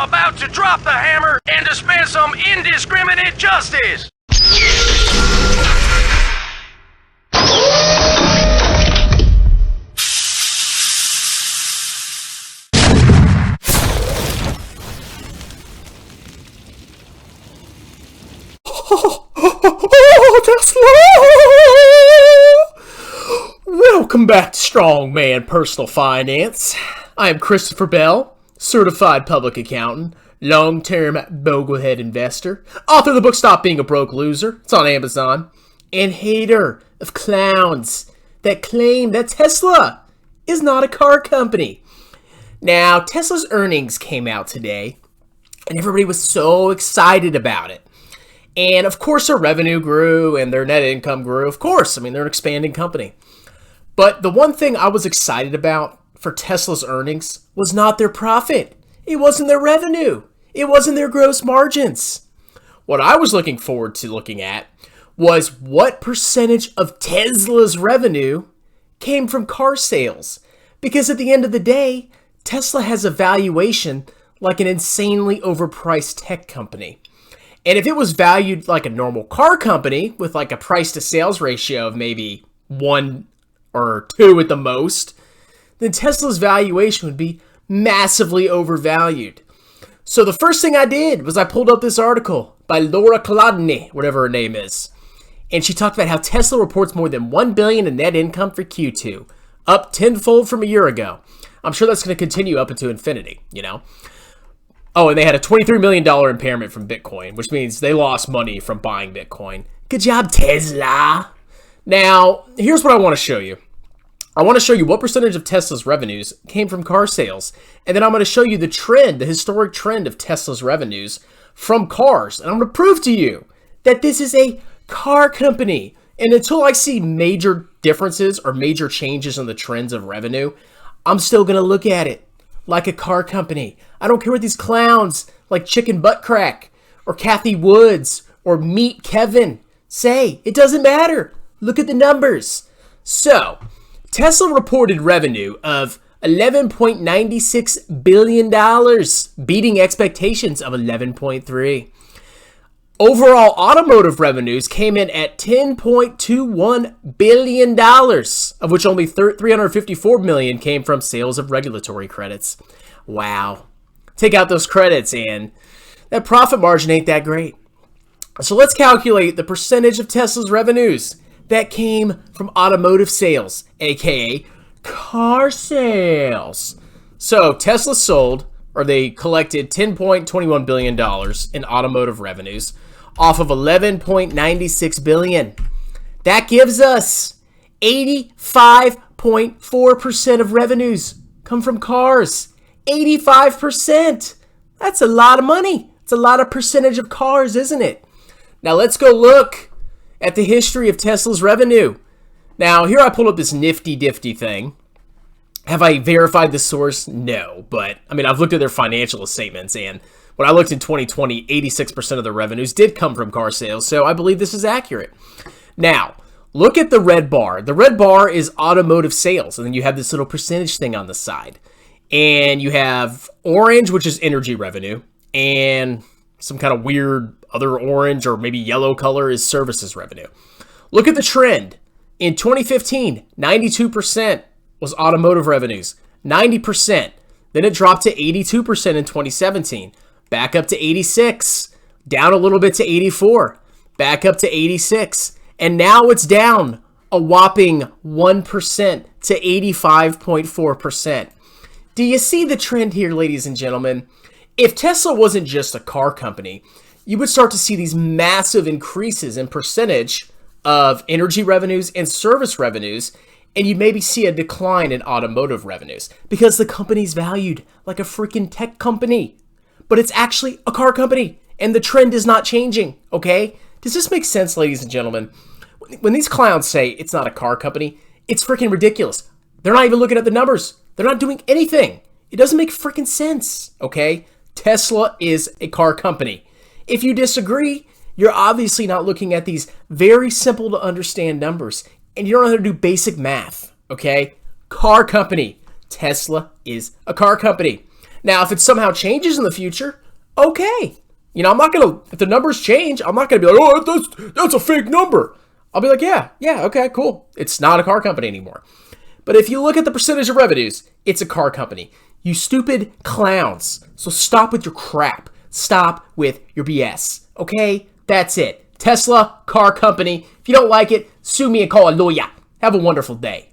about to drop the hammer and dispense some indiscriminate justice. Welcome back to Strongman Personal Finance. I am Christopher Bell, certified public accountant, long-term boglehead investor, author of the book Stop Being a Broke Loser. It's on Amazon. And hater of clowns that claim that Tesla is not a car company. Now, Tesla's earnings came out today, and everybody was so excited about it. And of course, their revenue grew and their net income grew. Of course, I mean, they're an expanding company. But the one thing I was excited about for Tesla's earnings was not their profit. It wasn't their revenue. It wasn't their gross margins. What I was looking forward to looking at was what percentage of Tesla's revenue came from car sales. Because at the end of the day, Tesla has a valuation like an insanely overpriced tech company. And if it was valued like a normal car company with like a price to sales ratio of maybe 1 or 2 at the most, then Tesla's valuation would be massively overvalued. So the first thing I did was I pulled up this article by Laura Kolodny, whatever her name is. And she talked about how Tesla reports more than $1 billion in net income for Q2, up tenfold from a year ago. I'm sure that's going to continue up into infinity, you know. Oh, and they had a $23 million impairment from Bitcoin, which means they lost money from buying Bitcoin. Good job, Tesla. Now, here's what I want to show you. I want to show you what percentage of Tesla's revenues came from car sales. And then I'm going to show you the trend, the historic trend of Tesla's revenues from cars. And I'm going to prove to you that this is a car company. And until I see major differences or major changes in the trends of revenue, I'm still going to look at it like a car company. I don't care what these clowns like Chicken Butt Crack or Kathy Woods or Meat Kevin say. It doesn't matter. Look at the numbers. So, Tesla reported revenue of $11.96 billion, beating expectations of $11.3. Overall automotive revenues came in at $10.21 billion, of which only $354 million came from sales of regulatory credits. Wow. Take out those credits and that profit margin ain't that great. So let's calculate the percentage of Tesla's revenues that came from automotive sales, aka car sales. So Tesla sold, or they collected $10.21 billion in automotive revenues off of $11.96 billion. That gives us 85.4% of revenues come from cars. 85%. That's a lot of money. It's a lot of percentage of cars, isn't it? Now let's go look at the history of Tesla's revenue. Now, here I pulled up this nifty-difty thing. Have I verified the source? No, but I mean, I've looked at their financial statements, and when I looked in 2020, 86% of the revenues did come from car sales, so I believe this is accurate. Now, look at the red bar. The red bar is automotive sales, and then you have this little percentage thing on the side. And you have orange, which is energy revenue, and some kind of weird other orange or maybe yellow color is services revenue. Look at the trend. In 2015, 92% was automotive revenues, 90%. Then it dropped to 82% in 2017, back up to 86, down a little bit to 84, back up to 86, and now it's down a whopping 1% to 85.4%. Do you see the trend here, ladies and gentlemen? If Tesla wasn't just a car company, you would start to see these massive increases in percentage of energy revenues and service revenues, and you maybe see a decline in automotive revenues because the company's valued like a freaking tech company, but it's actually a car company, and the trend is not changing, okay? Does this make sense, ladies and gentlemen? When these clowns say it's not a car company, it's freaking ridiculous. They're not even looking at the numbers. They're not doing anything. It doesn't make freaking sense, okay? Tesla is a car company. If you disagree, you're obviously not looking at these very simple to understand numbers, and you don't know how to do basic math, okay? Car company. Tesla is a car company. Now, if it somehow changes in the future, okay. You know, I'm not going to, if the numbers change, I'm not going to be like, oh, that's a fake number. I'll be like, yeah, okay, cool. It's not a car company anymore. But if you look at the percentage of revenues, it's a car company. You stupid clowns. So stop with your crap. Stop with your BS. Okay? That's it. Tesla, car company. If you don't like it, sue me and call a lawyer. Have a wonderful day.